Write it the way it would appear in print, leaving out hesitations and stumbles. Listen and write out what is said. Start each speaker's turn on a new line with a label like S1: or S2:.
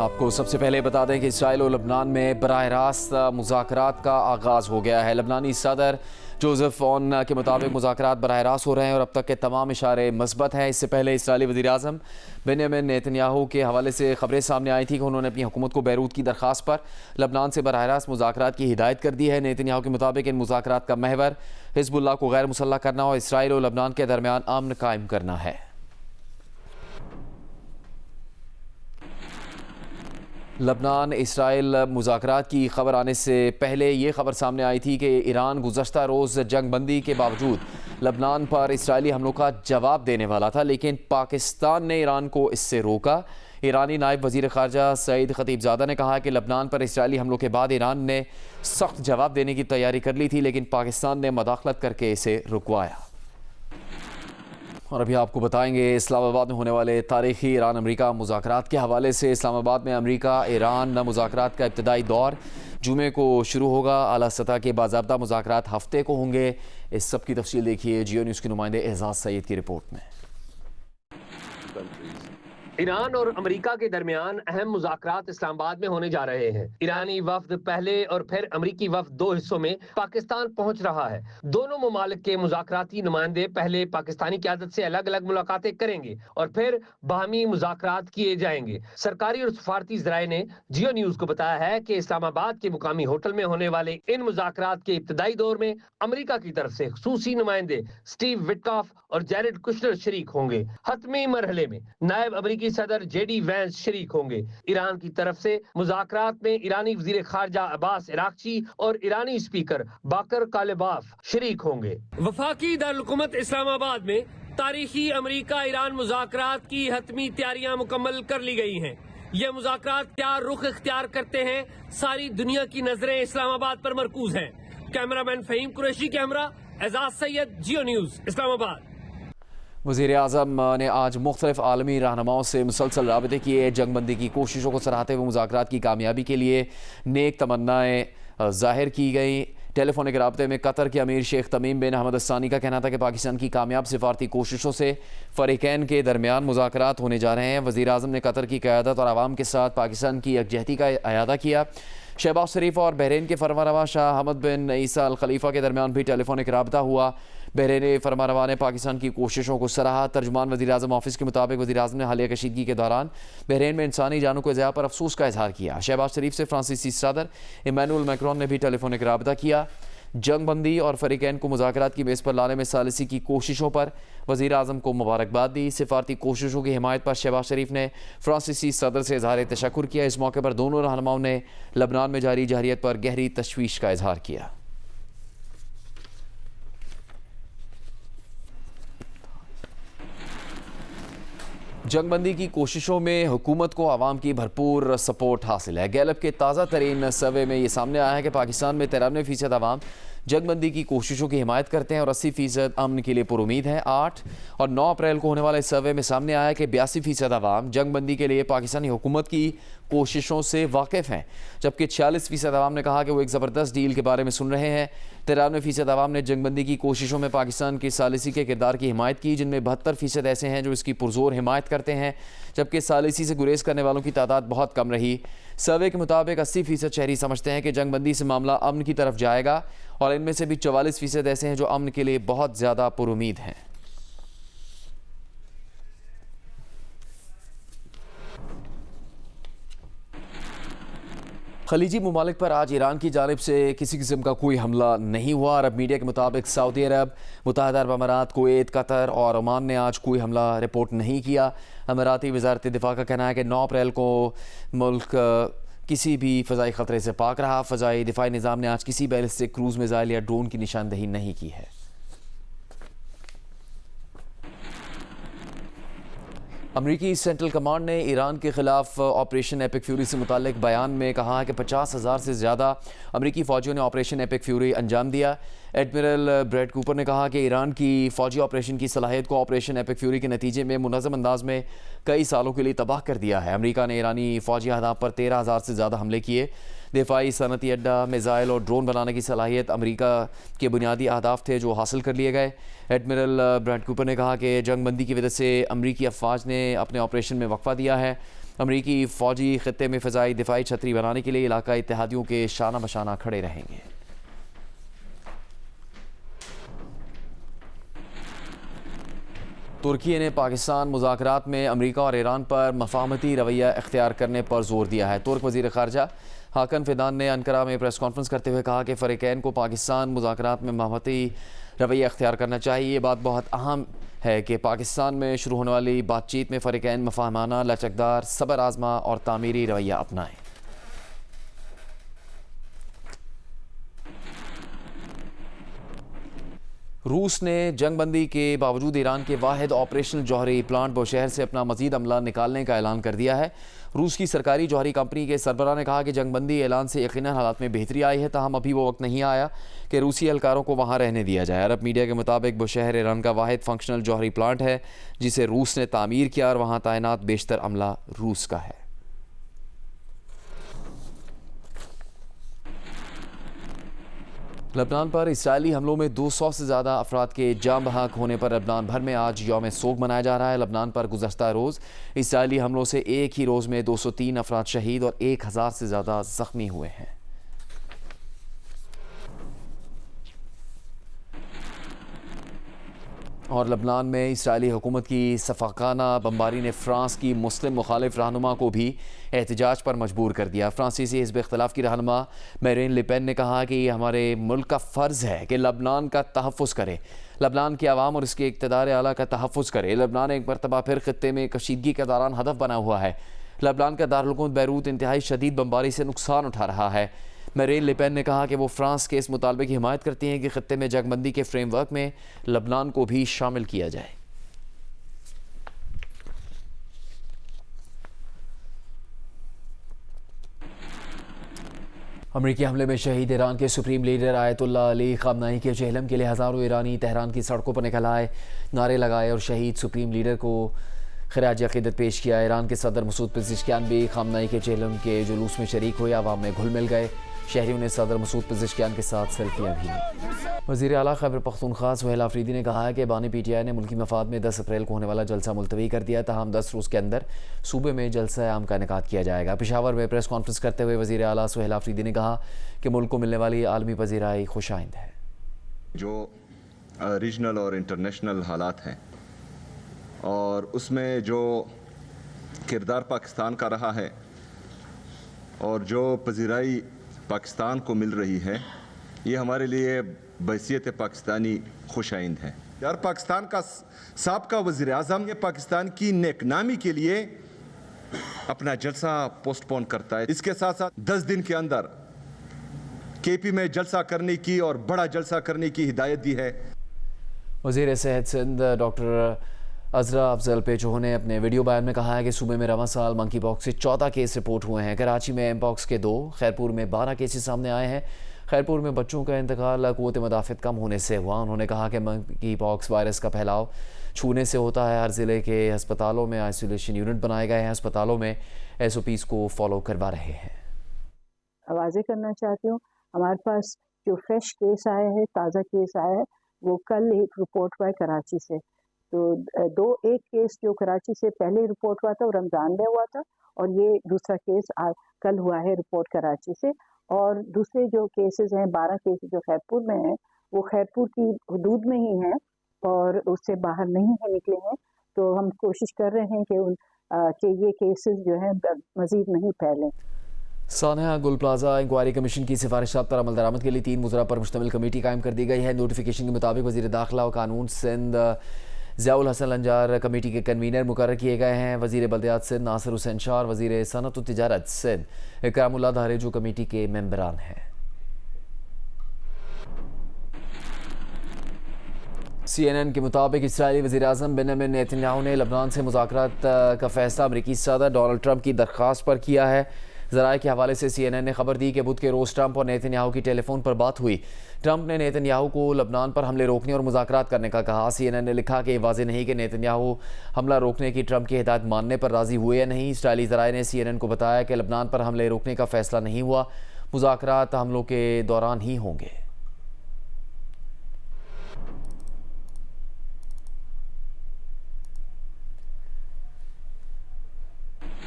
S1: आपको सबसे पहले बता दें कि इसराइल और लबनान में बराह रास्त मुज़ाकरात का आगाज़ हो गया है। लबनानी सदर जोसेफ ऑन के मुताबिक मुज़ाकरात बराह रास्त हो रहे हैं और अब तक के तमाम इशारे मस्बत हैं। इससे पहले इसराइली वज़ीर-ए-आज़म बेंयामिन नेतन्याहू के हवाले से खबरें सामने आई थी कि उन्होंने अपनी हुकूमत को बैरूत की दरख्वास्त पर लबनान से बराह रास्त मुज़ाकरात की हिदायत कर दी है। नेतन्याहू के मुताबिक इन मुज़ाकरात का महवर हिज़्बुल्लाह को गैर मुसल्लह करना और इसराइल और लबनान के दरमियान अमन कायम करना है। लबनान इसराइल मुज़ाकरात की खबर आने से पहले ये खबर सामने आई थी कि ईरान गुज़श्ता रोज़ जंग बंदी के बावजूद लबनान पर इसराइली हमलों का जवाब देने वाला था, लेकिन पाकिस्तान ने ईरान को इससे रोका। ईरानी नायब वज़ीर ख़ारजा सईद खतीबज़ादा ने कहा कि लबनान पर इसराइली हमलों के बाद ईरान ने सख्त जवाब देने की तैयारी कर ली थी, लेकिन पाकिस्तान ने मदाखलत करके इसे रुकवाया। और अभी आपको बताएंगे इस्लामाबाद में होने वाले तारीखी ईरान अमेरिका मुज़ाकरात के हवाले से। इस्लामाबाद में अमेरिका ईरान मुज़ाकरात का इब्तदाई दौर जुमे को शुरू होगा। आला सतह के बाज़ाब्ता मुज़ाकरात हफ्ते को होंगे। इस सब की तफसील देखिए जियो न्यूज़ के नुमाइंदे एजाज सईद की रिपोर्ट में।
S2: ईरान और अमेरिका के दरमियान अहम मुज़ाकरात इस्लामाबाद में होने जा रहे हैं। ईरानी वफ्द पहले और फिर अमेरिकी वफ्द दो हिस्सों में पाकिस्तान पहुंच रहा है। दोनों मुमालिक के मुज़ाकराती नुमाइंदे पहले पाकिस्तानी क़यादत से अलग अलग मुलाकातें करेंगे और फिर बाहमी मुज़ाकरात किए जाएंगे। सरकारी और सफारती ज़राए ने जियो न्यूज़ को बताया है कि इस्लामाबाद के मुकामी होटल में होने वाले इन मुज़ाकरात के इब्तदाई दौर में अमेरिका की तरफ से खुसूसी नुमाइंदे स्टीव विटकॉफ और जैरेड कुशनर शरीक होंगे। हतमी मरहले में नायब अमेरिकी सदर जेडी वैंस शरीक होंगे। ईरान की तरफ से मुज़ाकरात में ईरानी वज़ीर ख़ारजा अब्बास इराक़ची और ईरानी स्पीकर बाकर कालिबाफ शरीक होंगे। वफाकी दारुल-हुकूमत इस्लामाबाद में तारीखी अमेरिका ईरान मुज़ाकरात की हतमी तैयारियां मुकम्मल कर ली गई हैं। ये मुज़ाकरात क्या रुख इख्तियार करते हैं, सारी दुनिया की नजरें इस्लामाबाद पर मरकूज हैं। कैमरामैन फ़हीम कुरैशी के हमरा एजाज सैयद, जियो न्यूज़, इस्लामाबाद।
S1: वज़ीर-ए-आज़म ने आज मुख्तलिफ आलमी रहनुमाओं से मुसलसल राबते किए। जंगबंदी की कोशिशों को सराहते हुए मुज़ाकरात की कामयाबी के लिए नेक तमन्नाएँ ज़ाहिर की गई। टेलीफोनिक राबते में कतर के अमीर शेख तमीम बिन अहमद अस्सानी का कहना था कि पाकिस्तान की कामयाब सिफारती कोशिशों से फ़रीक़ैन के दरमियान मुज़ाकरात होने जा रहे हैं। वज़ीर-ए-आज़म ने कतर की क़यादत और आवाम के साथ पाकिस्तान की यकजहती का अयादा किया। शहबाज शरीफ और बहरीन के फरमारवा शाह हमद बिन ईसा अल खलीफा के दरमियान भी टेलीफोनिक राबता हुआ। बहरीन फरमारवा ने पाकिस्तान की कोशिशों को सराहा। तर्जुमान वज़ीर-ए-आज़म ऑफिस के मुताबिक वज़ीर-ए-आज़म ने हालिया कशीदगी के दौरान बहरीन में इंसानी जानों को ज़िया पर अफसोस का इजहार किया। शहबाज शरीफ से फ्रांसीसी सदर इमैनुअल मैक्रोन ने भी टेलीफोनिक राबता किया। जंगबंदी और फ़रीक़ैन को मुज़ाकरात की बेस पर लाने में सालिसी की कोशिशों पर वज़ीर-ए-आज़म को मुबारकबाद दी। सिफारती कोशिशों की हिमायत पर शहबाज शरीफ ने फ्रांसीसी सदर से इजहार तशक्कुर किया। इस मौके पर दोनों रहनुमाओं ने लबनान में जारी जारियत पर गहरी तशवीश का इजहार किया। जंगबंदी की कोशिशों में हुकूमत को आवाम की भरपूर सपोर्ट हासिल है। गैलप के ताज़ा तरीन सर्वे में ये सामने आया है कि पाकिस्तान में 93% आवाम जंगबंदी की कोशिशों की हिमायत करते हैं और 80% अमन के लिए पुरुमीद हैं। 8 और 9 अप्रैल को होने वाले सर्वे में सामने आया कि 82% आवाम जंगबंदी के लिए पाकिस्तानी हुकूमत की कोशिशों से वाकिफ़ हैं, जबकि 46% आवाम ने कहा कि वो एक ज़बरदस्त डील के बारे में सुन रहे हैं। 93% आवाम ने जंगबंदी की कोशिशों में पाकिस्तान की सालिसी के किरदार की हिमायत की, जिनमें 72% ऐसे हैं जो इसकी पुरजोर हिमायत करते हैं, जबकि सालिसी से गुरेज करने वालों की तादाद बहुत कम रही। सर्वे के मुताबिक 80% शहरी समझते हैं कि जंगबंदी से मामला अमन की तरफ जाएगा और इनमें से भी 44% ऐसे हैं जो अमन के लिए बहुत ज़्यादा पुरुमीद हैं। खलीजी ममालिक पर आज ईरान की जानिब से किसी किस्म का कोई हमला नहीं हुआ। अरब मीडिया के मुताबिक सऊदी अरब, मुत्तहदा अरब अमारात, कुवैत, कतर और ओमान ने आज कोई हमला रिपोर्ट नहीं किया। अमाराती वज़ारत दिफा का कहना है कि 9 अप्रैल को मुल्क किसी भी फ़ज़ाई ख़तरे से पाक रहा। फ़ज़ाई दिफाई निज़ाम ने आज किसी बैलिस्टिक क्रूज़ मिज़ाइल या ड्रोन की निशानदही नहीं की है। अमरीकी सेंट्रल कमांड ने ईरान के ख़िलाफ़ ऑपरेशन एपिक फ्यूरी से मुताल्लिक बयान में कहा है कि 50,000 से ज़्यादा अमरीकी फ़ौजियों ने ऑपरेशन एपिक फ्यूरी अंजाम दिया। एडमिरल ब्रैड कूपर ने कहा कि ईरान की फ़ौजी ऑपरेशन की सलाहियत को ऑपरेशन एपिक फ्यूरी के नतीजे में मुनज़्ज़म अंदाज में कई सालों के लिए तबाह कर दिया है। अमरीका ने ईरानी फ़ौजी अहदाफ पर 13,000 से ज़्यादा हमले किए। दिफाई सनती अड्डा, मिज़ाइल और ड्रोन बनाने की सलाहियत अमरीका के बुनियादी अहदाफ थे जो हासिल कर लिए गए। एडमिरल ब्रैड कूपर ने कहा कि जंगबंदी की वजह से अमरीकी अफवाज ने अपने ऑपरेशन में वक्फा दिया है। अमरीकी फ़ौजी ख़ित्ते में फ़िज़ाई दिफाई छतरी बनाने के लिए इलाका इत्तेहादियों के शाना बशाना खड़े रहेंगे। तुर्की ने पाकिस्तान मुज़ाकरात में अमरीका और ईरान पर मफाहमती रवैया इख्तियार करने पर जोर दिया है। तुर्क वज़ीर ख़ारजा हाकन फिदान ने अंकारा में प्रेस कॉन्फ्रेंस करते हुए कहा कि फ़रीक़ैन को पाकिस्तान मुज़ाकरात में मफाहमती रवैया इख्तियार करना चाहिए। ये बात बहुत अहम है कि पाकिस्तान में शुरू होने वाली बातचीत में फ़रीक़ैन मफाहमाना, लचकदार, सब्र आज़मा और तामीरी रवैया अपनाएं। रूस ने जंगबंदी के बावजूद ईरान के वाहिद ऑपरेशनल जौहरी प्लांट बुशहर से अपना मजीद अमला निकालने का ऐलान कर दिया है। रूस की सरकारी जौहरी कंपनी के सरबराह ने कहा कि जंगबंदी ऐलान से यकीनन हालात में बेहतरी आई है, ताहम अभी वो वक्त नहीं आया कि रूसी एहलकारों को वहाँ रहने दिया जाए। अरब मीडिया के मुताबिक बुशहर ईरान का वाहिद फंक्शनल जौहरी प्लांट है जिसे रूस ने तामीर किया और वहाँ तैनात बेशतर अमला रूस का है। लबनान पर इसराइली हमलों में 200 से ज़्यादा अफराद के जाँ बहक होने पर लबनान भर में आज यौम सोग मनाया जा रहा है। लबनान पर गुज़श्ता रोज़ इसराइली हमलों से एक ही रोज़ में 203 अफराद शहीद और 1000 से ज़्यादा ज़ख्मी हुए हैं। और लबनान में इसराइली हुकूमत की सफाकाना बमबारी ने फ्रांस की मुस्लिम मुखालिफ रहनुमा को भी एहतजाज पर मजबूर कर दिया। फ्रांसीसी हिज़्ब इख्तिलाफ की रहनुमा मैरीन ले पेन ने कहा कि हमारे मुल्क का फ़र्ज़ है कि लबनान का तहफ़्फ़ुज़ करे, लबनान की आवाम और इसके इक़्तिदार आला का तहफ़्फ़ुज़ करे। लबनान एक मरतबा फिर ख़ित्ते में कशीदगी के दौरान हदफ बना हुआ है। लबनान का दारुल बैरूत इंतहाई शदीद बमबारी से नुकसान उठा रहा है। मैरीन ले पेन ने कहा कि वो फ्रांस के इस मुतालबे की हिमायत करती हैं कि ख़ित्ते में जंगबंदी के फ्रेमवर्क में लबनान को भी शामिल किया जाए। अमरीकी हमले में शहीद ईरान के सुप्रीम लीडर आयतुल्लाह अली ख़ामनेई के चेहलम के लिए हज़ारों ईरानी तेहरान की सड़कों पर निकल आए, नारे लगाए और शहीद सुप्रीम लीडर को खिराज अक़ीदत पेश किया। ईरान के सदर मसूद पेज़ेश्कियान भी ख़ामनेई के चेहलम के जुलूस में शरीक हुए, आवाम में घुल मिल गए। शहरियों ने सदर मसूद पेज़ेश्कियान के साथ सेल्फियाँ भी लीं। वज़ीर आला खैबर पख्तूनख्वा सुहेल आफरीदी ने कहा है कि बानी PTI ने मुल्की मफाद में 10 अप्रैल को होने वाला जलसा मुलतवी कर दिया, ताहम 10 रोज़ के अंदर सूबे में जलसा आम का इनेकाद किया जाएगा। पेशावर में प्रेस कॉन्फ्रेंस करते हुए वज़ीर आला सुहेल आफरीदी ने कहा कि मुल्क को मिलने वाली आलमी पज़ीराई खुशाइंद है।
S3: जो रीजनल और इंटरनेशनल हालात हैं और उसमें जो किरदार पाकिस्तान का रहा है और जो पज़ीराई पाकिस्तान को मिल रही है, ये हमारे लिए बहैसियत पाकिस्तानी खुशाइंद है। यार पाकिस्तान का साबका वज़ीर आज़म ये पाकिस्तान की नेकनामी के लिए अपना जलसा पोस्टपोन करता है। इसके साथ साथ 10 दिन के अंदर KP में जलसा करने की और बड़ा जलसा करने की हिदायत दी है।
S1: वज़ीर सेहत सिंध डॉक्टर अजरा अफजल पेचो ने अपने वीडियो बयान में कहा है कि सूबे में रवां साल मंकी पॉक्स से 14 केस रिपोर्ट हुए हैं। कराची में एमपॉक्स के 2, खैरपुर में 12 केसेस सामने आए हैं। खैरपुर में बच्चों का इंतकाल क़ुव्वत मदाफ़त कम होने से हुआ। उन्होंने कहा कि मंकी पॉक्स वायरस का फैलाव छूने से होता है। हर ज़िले के अस्पतालों में आइसोलेशन यूनिट बनाए गए हैं। अस्पतालों में SOPs को फॉलो करवा रहे हैं।
S4: वाज़ेह करना चाहती हूँ, हमारे पास जो फ्रेश केस आए हैं, ताज़ा केस आया है, वो कल एक रिपोर्ट हुआ है कराची से। तो एक केस जो कराची से पहले रिपोर्ट हुआ था वो रमज़ान में हुआ था और ये दूसरा केस कल हुआ है रिपोर्ट कराची से। और दूसरे जो केसेस हैं 12 केसेस जो खैरपुर में हैं वो खैरपुर की हदूद में ही हैं और उससे बाहर नहीं है निकले हैं। तो हम कोशिश कर रहे हैं कि ये केसेस जो हैं मज़ीद नहीं फैलें।
S1: सानिया गुल प्लाजा इंक्वायरी कमीशन की सिफारिशात पर अमल दरामद के लिए 3 मुज़रा पर मुश्तमिल कमेटी कायम कर दी गई है। नोटिफिकेशन के मुताबिक वज़ीर दाखिला और कानून सिंध ज़ियाउल हसन लंजार कमेटी के कन्वीनर मुकर्रर किए गए हैं। वज़ीर बल्दियात सिंध नासिर हुसैन शाह और वज़ीर सनअत व तिजारत सिंध इकरामुल्लाह धारेजू कमेटी के मेंबरान हैं। CNN के मुताबिक इसराइली वज़ीर आज़म बेंजामिन नेतन्याहू ने लबनान से मुज़ाकरात का फ़ैसला अमरीकी सदर डोनाल्ड ट्रंप की दरख्वास्त पर किया है। ज़राए के हवाले से CNN ने खबर दी कि बुध के रोज़ ट्रंप और नेतन्याहू की टेलीफोन पर बात हुई। ट्रंप ने नेतन्याहू को लबनान पर हमले रोकने और मुज़ाकरात करने का कहा। CNN ने लिखा कि वाज़ेह नहीं कि नेतन्याहू हमला रोकने की ट्रंप की हिदायत मानने पर राज़ी हुए या नहीं। इसराइली ज़राए ने CNN को बताया कि लबनान पर हमले रोकने का फ़ैसला नहीं हुआ, मुज़ाकरात हमलों के दौरान ही होंगे।